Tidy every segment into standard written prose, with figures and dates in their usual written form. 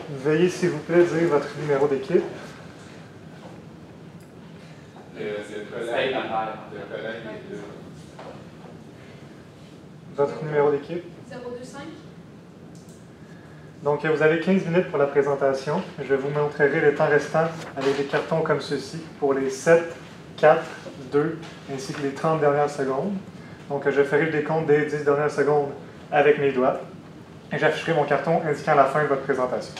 Veuillez, s'il vous plaît, dire votre numéro d'équipe. Votre numéro d'équipe? 025. Donc, vous avez 15 minutes pour la présentation. Je vous montrerai le temps restant avec des cartons comme ceci pour les 7, 4, 2, ainsi que les 30 dernières secondes. Donc, je ferai le décompte des 10 dernières secondes avec mes doigts. Et j'afficherai mon carton indiquant la fin de votre présentation.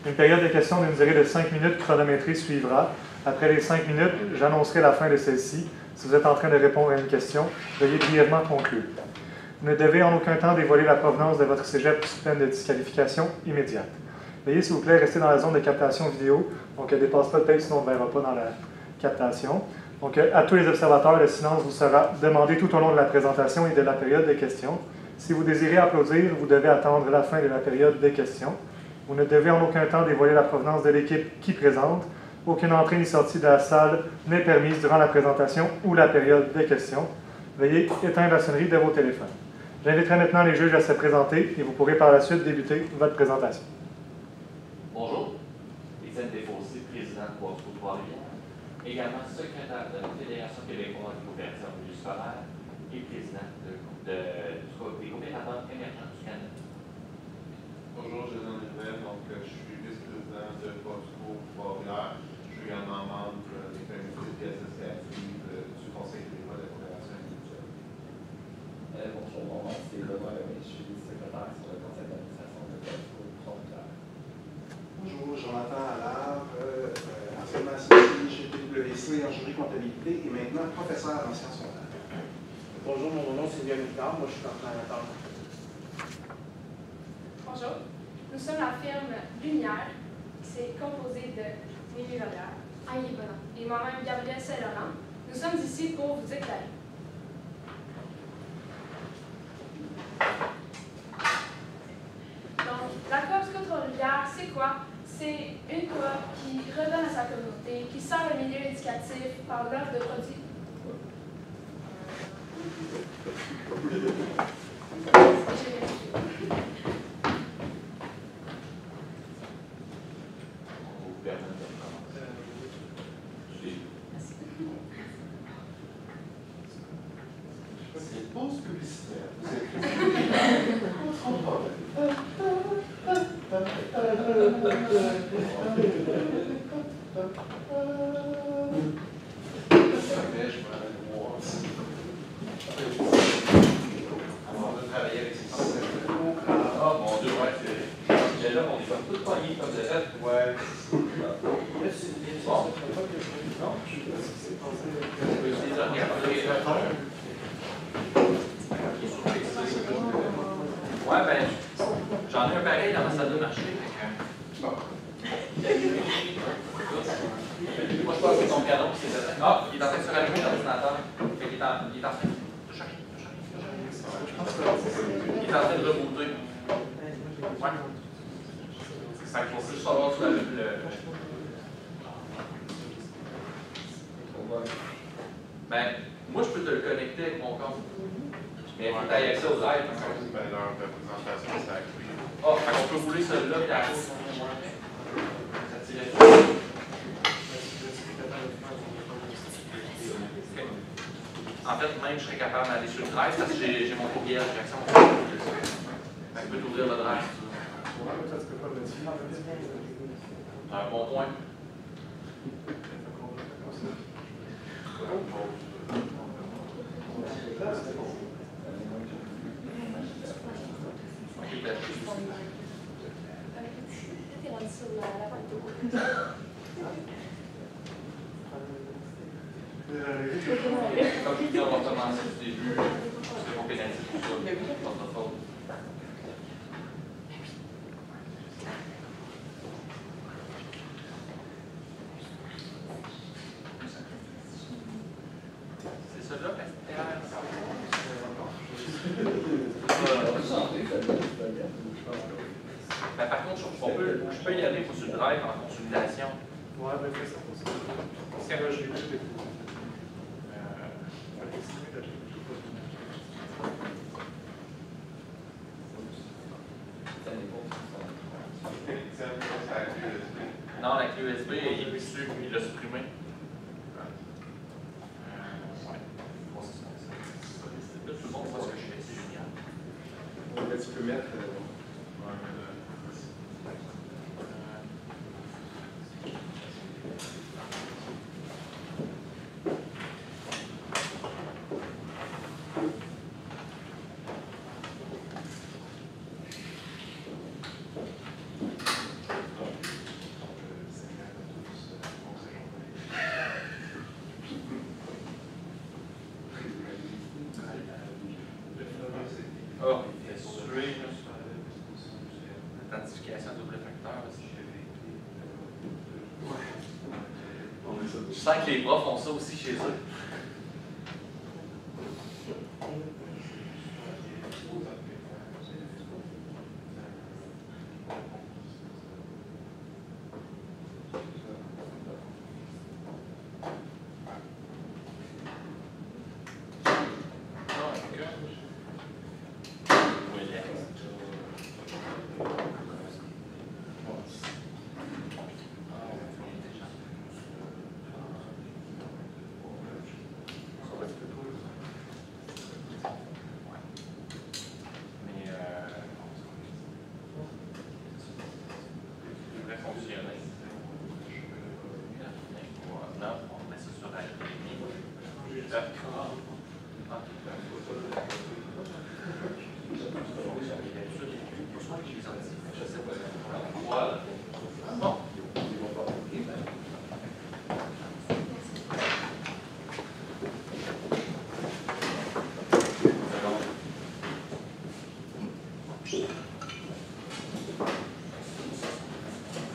Une période de questions d'une durée de 5 minutes chronométrée suivra. Après les 5 minutes, j'annoncerai la fin de celle-ci. Si vous êtes en train de répondre à une question, veuillez brièvement conclure. Vous ne devez en aucun temps dévoiler la provenance de votre cégep sous peine de disqualification immédiate. Veuillez, s'il vous plaît, rester dans la zone de captation vidéo. Donc, ne dépasse pas le texte, sinon on ne verra pas dans la captation. Donc, à tous les observateurs, le silence vous sera demandé tout au long de la présentation et de la période de questions. Si vous désirez applaudir, vous devez attendre la fin de la période de questions. Vous ne devez en aucun temps dévoiler la provenance de l'équipe qui présente. Aucune entrée ni sortie de la salle n'est permise durant la présentation ou la période de questions. Veuillez éteindre la sonnerie de vos téléphones. J'inviterai maintenant les juges à se présenter et vous pourrez par la suite débuter votre présentation. Bonjour, Étienne Desfossés, président de Boisseau Trois-Rivières, également secrétaire de la Fédération québécoise de coopération scolaire et président des coopérateurs émergents du Canada. Bonjour, Jason Rivet, donc je suis vice-président de Boisseau Trois-Rivières. Je suis également membre des comités associatives du Conseil québécois de la coopération individuelle. Bonjour, mon nom c'est Benoît Lemay, je suis secrétaire sur le conseil d'administration de Boisseau Trois-Rivières. Bonjour, Jonathan Allard, anciennement associé chez PwC en jury comptabilité et maintenant professeur en sciences comptables. Bonjour, mon nom c'est Yannick Victor, moi je suis coordinateur. Bonjour, nous sommes la firme Lumière, qui s'est composée de Mimi Vallière, Aïe Bonan et moi-même Gabrielle Saint-Laurent. Nous sommes ici pour vous éclairer. Donc, la coop Trois-Rivières, c'est quoi? C'est une coop qui redonne à sa communauté, qui sert le milieu éducatif par l'offre de produits. C'est pause publicitaire. Ouais, ben, j'en ai un pareil dans ma salle de marché. Moi, je pense que c'est ton piano qui s'est fait. Ah, il est en train de se rallumer l'ordinateur. Il est en train de changer. Il est en train de rebooter. Ouais. Ça faut juste savoir sur le. Ben, moi, je peux te le connecter avec mon compte. Mais il faut que tu ailles accès au live. Ben, leur présentation, c'est actif. Ah, on peut rouler celui-là et la route. En fait, même je serais capable d'aller sur le drive parce que j'ai mon courriel, j'ai accès à mon courriel. Je peux t'ouvrir le drive. C'est un bon point. Comme je dis, on va commencer du début. C'est mon pénalty pour ça. Pas de faute. C'est ça là, ben, par contre, je peux y aller pour ce drive en consolidation. Ouais, ben fais ça pour ça. Parce que là, je l'ai plus des fois. Non, la clé USB, il l'a supprimé. Ouais. Tout le monde voit ce que je fais, c'est génial. Tu peux mettre. L'authentification double facteur. Je sens que les profs font ça aussi chez eux.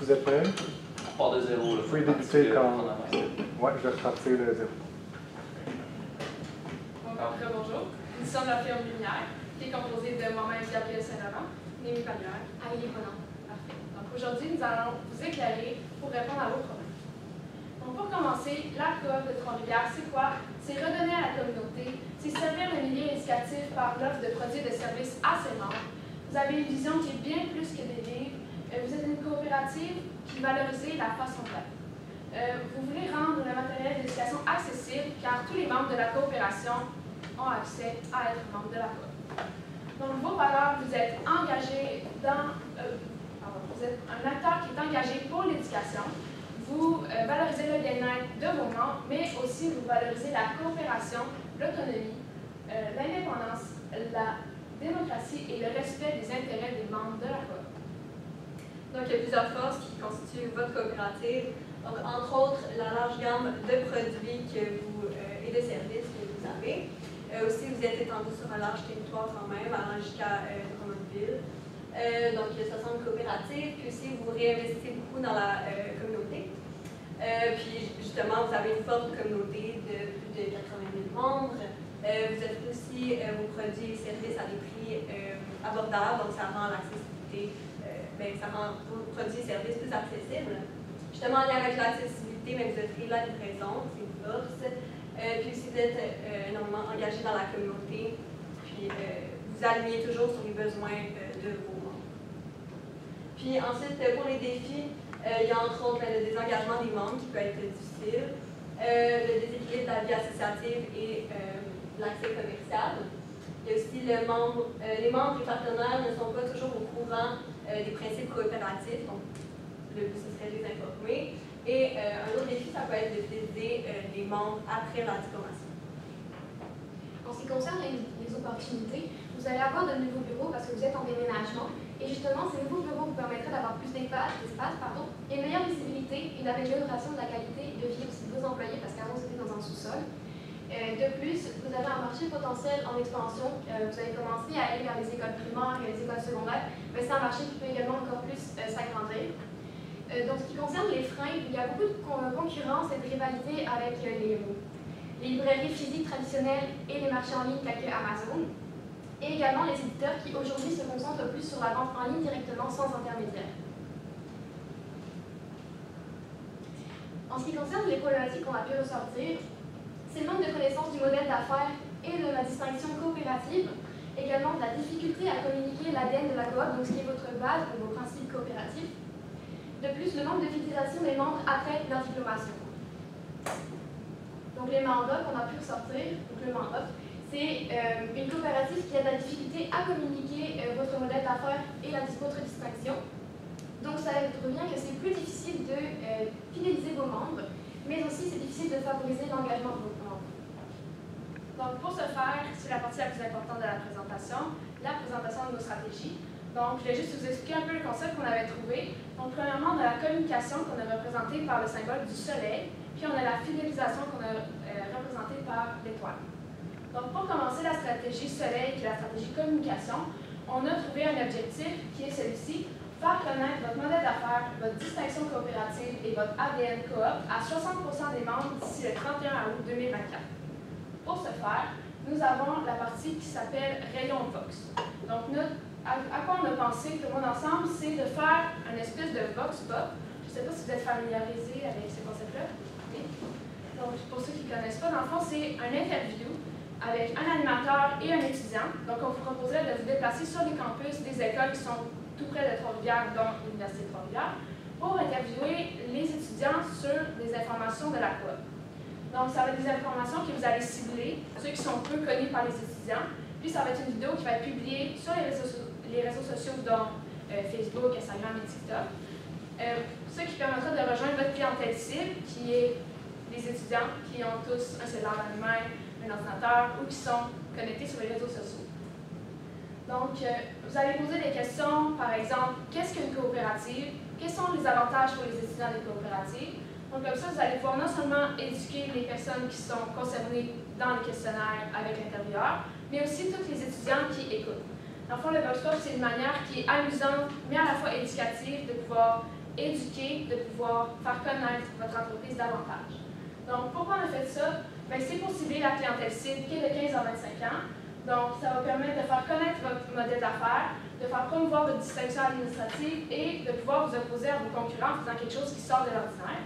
Vous êtes prêts? On part de zéro. Vous pouvez débuter quand... Ouais, je vais repartir de zéro. Bonjour. Nous sommes la firme Lumière, qui est composée de moi-même, Gabriel Saint-Laurent, Némi Paluère, Aïe Bonan. Parfait. Donc aujourd'hui, nous allons vous éclairer pour répondre à vos problèmes. Donc pour commencer, la coop de Trois-Rivières, c'est quoi? C'est redonner à la communauté, c'est servir le milieu éducatif par l'offre de produits et de services à ses membres. Vous avez une vision qui est bien plus que des livres. Vous êtes une coopérative qui valorise la façon d'être. Vous voulez rendre le matériel d'éducation accessible car tous les membres de la coopération ont accès à être membres de la coop. Donc, vos valeurs, vous êtes engagé dans... vous êtes un acteur qui est engagé pour l'éducation. Vous valorisez le bien-être de vos membres, mais aussi vous valorisez la coopération, l'autonomie, l'indépendance, la démocratie et le respect des intérêts des membres de la coop. Donc, il y a plusieurs forces qui constituent votre coopérative. Donc, entre autres, la large gamme de produits et de services que vous avez. Aussi, vous êtes étendu sur un large territoire quand même, allant jusqu'à Drummondville. Donc, il y a 60 coopératives. Puis aussi, vous réinvestissez beaucoup dans la communauté. Puis, justement, vous avez une forte communauté de plus de 80 000 membres. Vous offrez aussi vos produits et services à des prix abordables, donc ça rend l'accessibilité. Ça rend vos produits et services plus accessibles. Justement, en lien avec l'accessibilité, vous offrez la livraison, c'est une force. Puis aussi, vous êtes énormément engagé dans la communauté. Puis, vous alignez toujours sur les besoins de vos membres. Puis ensuite, pour les défis, il y a entre autres le désengagement des membres qui peut être difficile, le déséquilibre de la vie associative et l'accès commercial. Il y a aussi les membres et partenaires ne sont pas toujours au courant des principes coopératifs, donc le but ce serait de les informer. Et un autre défi, ça peut être de fidéliser les membres après la diplomation. En ce qui concerne les opportunités, vous allez avoir de nouveaux bureaux parce que vous êtes en déménagement. Et justement, ces nouveaux bureaux vous permettraient d'avoir plus d'espace, et une meilleure visibilité, une amélioration de la qualité de vie aussi de vos employés parce qu'avant c'était dans un sous-sol. De plus, vous avez un marché potentiel en expansion. Vous avez commencé à aller vers les écoles primaires et les écoles secondaires, mais c'est un marché qui peut également encore plus s'agrandir. Donc, ce qui concerne les freins, il y a beaucoup de concurrence et de rivalité avec les librairies physiques traditionnelles et les marchés en ligne tels que Amazon, et également les éditeurs qui aujourd'hui se concentrent plus sur la vente en ligne directement sans intermédiaire. En ce qui concerne les problématiques qu'on a pu ressortir, c'est le manque de connaissance du modèle d'affaires et de la distinction coopérative, également de la difficulté à communiquer l'ADN de la coop, donc ce qui est votre base ou vos principes coopératifs. De plus, le manque de fidélisation des membres après leur diplomation. Donc les mandats qu'on a pu ressortir, donc le mandat, c'est une coopérative qui a de la difficulté à communiquer votre modèle d'affaires et votre distinction. Donc ça revient que c'est plus difficile de fidéliser vos membres, mais aussi c'est difficile de favoriser l'engagement de vos membres. Donc pour ce faire, c'est la partie la plus importante de la présentation de nos stratégies. Donc je vais juste vous expliquer un peu le concept qu'on avait trouvé. Donc premièrement, on a la communication qu'on a représentée par le symbole du soleil, puis on a la fidélisation qu'on a représentée par l'étoile. Donc pour commencer la stratégie soleil, qui est la stratégie communication, on a trouvé un objectif qui est celui-ci: faire connaître votre modèle d'affaires, votre distinction coopérative et votre ADN coop à 60% des membres d'ici le 31 août 2024. Pour ce faire, nous avons la partie qui s'appelle Rayon Vox. Donc, à quoi on a pensé tout le monde ensemble, c'est de faire une espèce de Vox Pop. Je ne sais pas si vous êtes familiarisé avec ce concept-là. Oui. Donc, pour ceux qui ne connaissent pas, dans le fond, c'est un interview avec un animateur et un étudiant. Donc, on vous proposerait de vous déplacer sur les campus des écoles qui sont tout près de Trois-Rivières, dont l'Université de Trois-Rivières, pour interviewer les étudiants sur des informations de la coop. Donc, ça va être des informations que vous allez cibler, ceux qui sont peu connus par les étudiants, puis ça va être une vidéo qui va être publiée sur les réseaux sociaux, dont Facebook, Instagram et TikTok, ce qui permettra de rejoindre votre clientèle cible, qui est les étudiants qui ont tous un cellulaire dans les mains, un ordinateur ou qui sont connectés sur les réseaux sociaux. Donc, vous allez poser des questions, par exemple, qu'est-ce qu'une coopérative? Quels sont les avantages pour les étudiants des coopératives? Donc, comme ça, vous allez pouvoir non seulement éduquer les personnes qui sont concernées dans le questionnaire avec l'intervieweur, mais aussi tous les étudiants qui écoutent. Dans le fond, le Vox Pop, c'est une manière qui est amusante, mais à la fois éducative, de pouvoir éduquer, de pouvoir faire connaître votre entreprise davantage. Donc, pourquoi on a fait ça? C'est pour cibler la clientèle cible qui est de 15 à 25 ans. Donc, ça va permettre de faire connaître votre modèle d'affaires, de faire promouvoir votre distinction administrative et de pouvoir vous opposer à vos concurrents en faisant quelque chose qui sort de l'ordinaire.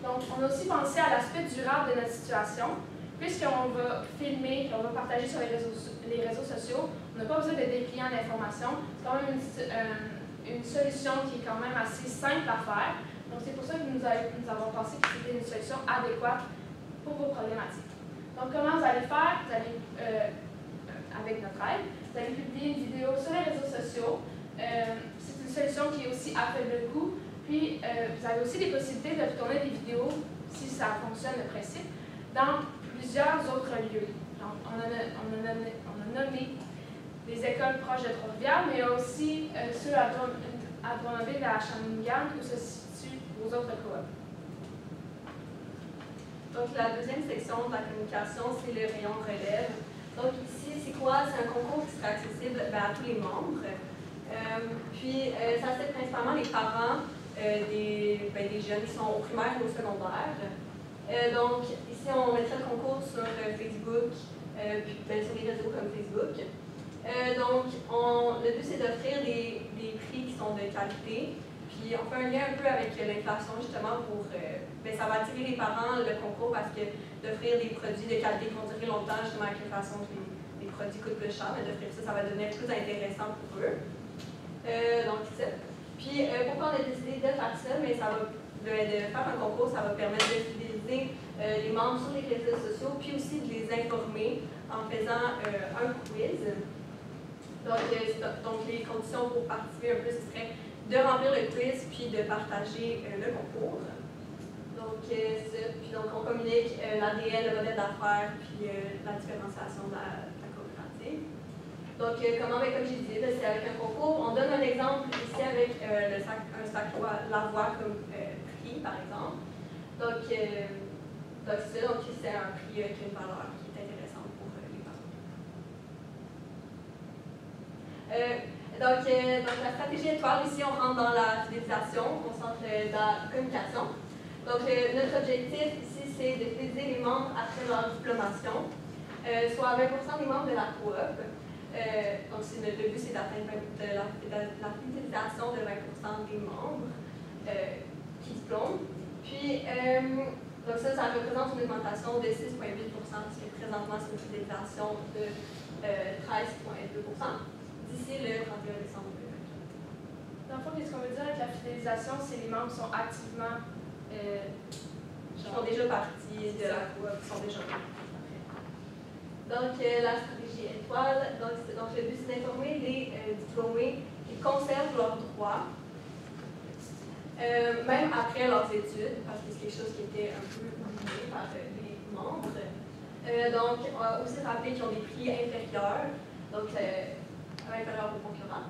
Donc, on a aussi pensé à l'aspect durable de notre situation. Puisqu'on va filmer, on va partager sur les réseaux sociaux, on n'a pas besoin de déplier en information. C'est quand même une solution qui est quand même assez simple à faire. Donc, c'est pour ça que nous avons pensé que c'était une solution adéquate pour vos problématiques. Donc, comment vous allez faire? Vous allez avec notre aide. Vous allez publier une vidéo sur les réseaux sociaux. C'est une solution qui est aussi à faible coût. Puis, vous avez aussi des possibilités de tourner des vidéos, si ça fonctionne le principe, dans plusieurs autres lieux. Donc, on a nommé des écoles proches de Trois-Rivières, mais aussi ceux à Drummondville et à Shawinigan, où se situent vos autres coops. Donc, la deuxième section de la communication, c'est le rayon relève. Donc, ici, c'est quoi? C'est un concours qui sera accessible à tous les membres. Puis, ça c'est principalement les parents des jeunes qui sont au primaire ou au secondaire. Donc, ici, on mettra le concours sur Facebook, puis sur les réseaux comme Facebook. Donc, le but, c'est d'offrir des prix qui sont de qualité. Puis, on fait un lien un peu avec l'inflation, justement, pour... ça va attirer les parents, le concours, parce que d'offrir des produits de qualité qui vont durer longtemps, justement, avec l'inflation, les produits coûtent plus cher, mais d'offrir ça, ça va devenir plus intéressant pour eux. Donc, c'est ça. Puis, pourquoi on a décidé de faire ça? Mais ça va, de faire un concours, ça va permettre de fidéliser les membres sur les réseaux sociaux, puis aussi de les informer en faisant un quiz. Donc, les conditions pour participer un peu, ce serait de remplir le quiz, puis de partager le concours. Donc, on communique l'ADN, le modèle d'affaires, puis la différenciation de la coopérative. Donc, comme j'ai dit, c'est avec un concours. On donne un exemple ici avec un sac Lavoie comme prix, par exemple. Donc, c'est un prix qui a une valeur qui est intéressante pour les parents. Donc, la stratégie étoile, ici, on rentre dans la fidélisation, on centre dans la communication. Donc, notre objectif ici, c'est de fidéliser les membres après leur diplomation, soit 20% des membres de la coop. Donc, le but, c'est d'atteindre la fidélisation de 20% des membres qui diplôment. Puis, Puis, donc ça représente une augmentation de 6,8 parce que présentement, c'est une fidélisation de 13,2 d'ici le 31 décembre 2024. Dans le fond, ce qu'on veut dire avec la fidélisation, c'est que les membres sont activement qui font déjà partie de la coop, qui sont déjà membres. Donc, la stratégie étoile, donc le but, c'est d'informer les diplômés qui conservent leurs droits, même après leurs études, parce que c'est quelque chose qui était un peu oublié par les membres. Donc, on va aussi rappeler qu'ils ont des prix inférieurs, donc inférieurs aux concurrents,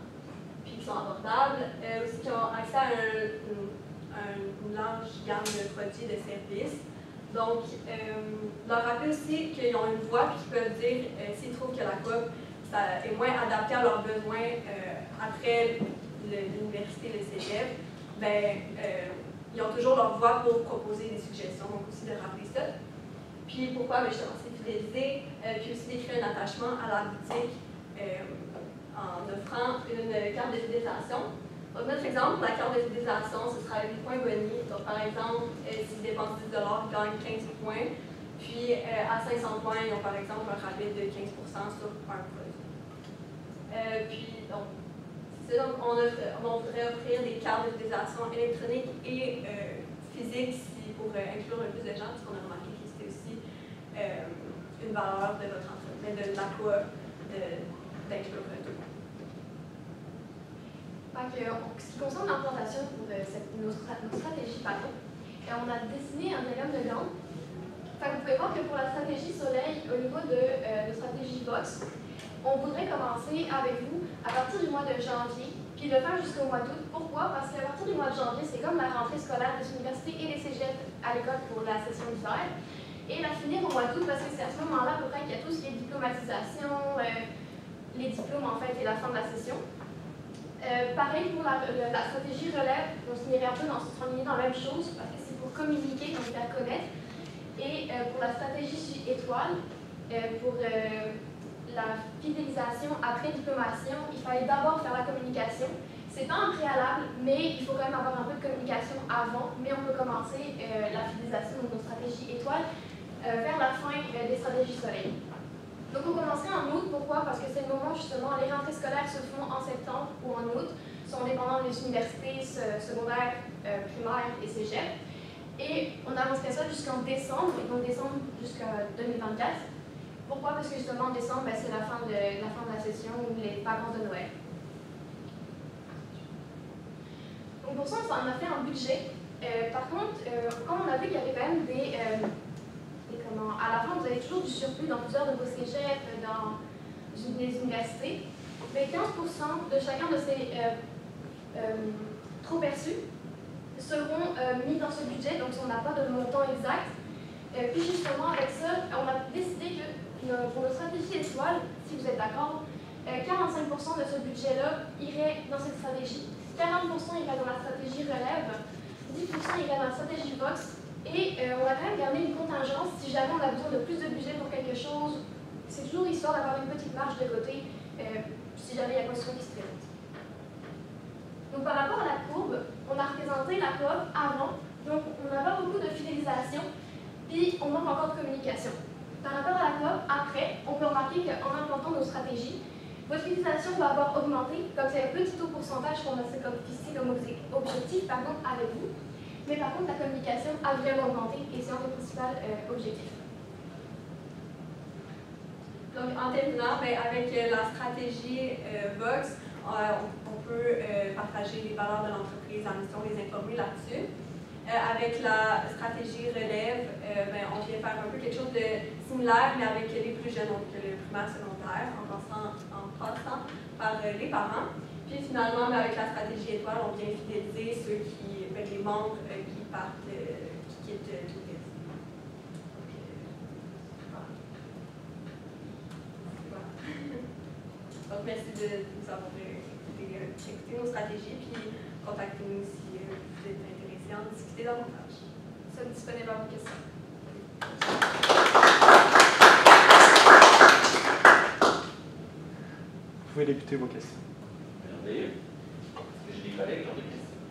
puis qui sont abordables. Aussi qu'ils ont accès à une large gamme de produits et de services. Donc, leur rappeler aussi qu'ils ont une voix et qu'ils peuvent dire s'ils trouvent que la coop est moins adaptée à leurs besoins après l'université, le cégep, ils ont toujours leur voix pour proposer des suggestions, donc aussi de rappeler ça. Puis pourquoi? Justement, c'est fidéliser, puis aussi d'écrire un attachement à la boutique en offrant une carte de fidélisation. Donc, notre exemple, la carte de fidélisation, ce sera 8 points Boni. Donc, par exemple, s'ils dépensent 10 $, ils gagnent 15 points. Puis, à 500 points, ils ont par exemple un rabais de 15 sur un produit. Puis, donc, on voudrait offrir des cartes de fidélisation électroniques et physiques pour inclure un plus de gens, parce qu'on a remarqué que c'était aussi une valeur de votre entreprise, de la coop, d'inclure tout. En ce qui concerne l'implantation pour nos stratégies, on a dessiné un diagramme de Gantt. Vous pouvez voir que pour la stratégie Soleil, au niveau de stratégie Vox, on voudrait commencer avec vous à partir du mois de janvier, puis le faire jusqu'au mois d'août. Pourquoi? Parce qu'à partir du mois de janvier, c'est comme la rentrée scolaire des universités et des cégeps à l'école pour la session d'hiver. Et la finir au mois d'août, parce que c'est à ce moment-là à peu près qu'il y a tout ce qui est diplomatisation, les diplômes en fait, et la fin de la session. Pareil pour la stratégie relève, on s'enirait un peu s'enligner dans la même chose parce que c'est pour communiquer, donc faire connaître. Et pour la stratégie étoile, pour la fidélisation après diplomation, il fallait d'abord faire la communication. C'est pas un préalable, mais il faut quand même avoir un peu de communication avant. Mais on peut commencer la fidélisation de nos stratégies étoiles vers la fin des stratégies soleil. Donc, on commencerait en août. Pourquoi? Parce que c'est le moment, justement, les rentrées scolaires se font en septembre ou en août, sont dépendants des universités secondaires, primaires et cégep. Et on avancerait ça jusqu'en décembre, et donc décembre jusqu'à 2024. Pourquoi? Parce que, justement, en décembre, c'est la fin de la session ou les vacances de Noël. Donc, pour ça, on a fait un budget. Par contre, comme on a vu qu'il y avait quand même à la fin, vous avez toujours du surplus dans plusieurs de vos cégeps, dans les universités. Mais 15% de chacun de ces trop perçus seront mis dans ce budget, donc on n'a pas de montant exact. Puis justement, avec ça, on a décidé que pour nos stratégies étoiles, si vous êtes d'accord, 45% de ce budget-là irait dans cette stratégie, 40% irait dans la stratégie relève, 10% irait dans la stratégie Vox. Et on a quand même gardé une contingence si jamais on a besoin de plus de budget pour quelque chose. C'est toujours histoire d'avoir une petite marge de côté si jamais il y a quoi que ce soit qui se présente. Donc par rapport à la courbe, on a représenté la coop avant, donc on n'a pas beaucoup de fidélisation, puis on manque encore de communication. Par rapport à la coop, après, on peut remarquer qu'en implantant nos stratégies, votre fidélisation va avoir augmenté, comme c'est un petit taux pourcentage qu'on a fixé comme objectif avec vous. Mais par contre, la communication a vraiment augmenté et c'est un des principaux objectifs. Donc, en terminant, avec la stratégie Vox, on peut partager les valeurs de l'entreprise, la mission, les informer là-dessus. Avec la stratégie relève, on vient faire un peu quelque chose de similaire, mais avec les plus jeunes, donc le primaire secondaire, en passant par les parents. Puis finalement, avec la stratégie étoile, on vient fidéliser les membres qui partent, qui quittent tourisme. Donc, merci de nous avoir écouté nos stratégies, puis contactez-nous si vous êtes intéressés à en discuter davantage. Nous sommes disponibles à vos questions. Vous pouvez débuter vos questions. Merveilleux. Est-ce que j'ai des collègues qui ont des questions?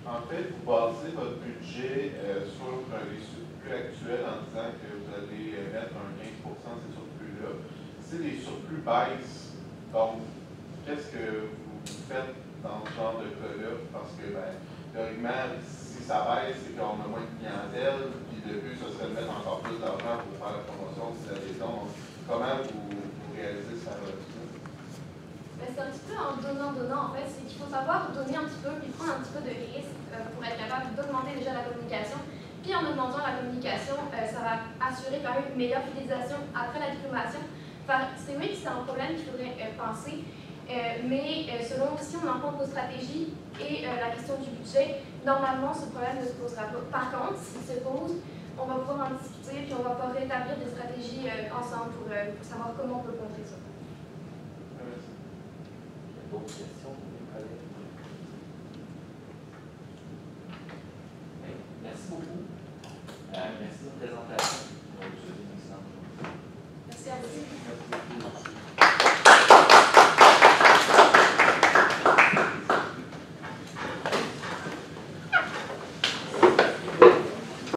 En fait, vous basez votre budget sur les surplus actuels en disant que vous allez mettre un 15% de ces surplus-là. Si les surplus baissent, donc, qu'est-ce que vous faites dans ce genre de cas-là? Parce que, ben, théoriquement, si ça baisse, c'est qu'on a moins de clientèle, puis le but, ce serait de mettre encore plus d'argent pour faire la promotion de la maison. Comment vous réalisez cette relation? C'est un petit peu en donnant, en fait. C'est qu'il faut savoir donner un petit peu, puis prendre un petit peu de risque pour être capable d'augmenter déjà la communication. Puis en augmentant la communication, ça va assurer quand même une meilleure fidélisation après la diplomation. Enfin, c'est oui que c'est un problème qu'il faudrait penser, mais selon si on en compte nos stratégies et la question du budget, normalement ce problème ne se posera pas. Par contre, s'il se pose, on va pouvoir en discuter, puis on va pouvoir rétablir des stratégies ensemble pour savoir comment on peut contrer ça. D'autres questions, mes collègues? Merci beaucoup. Merci de notre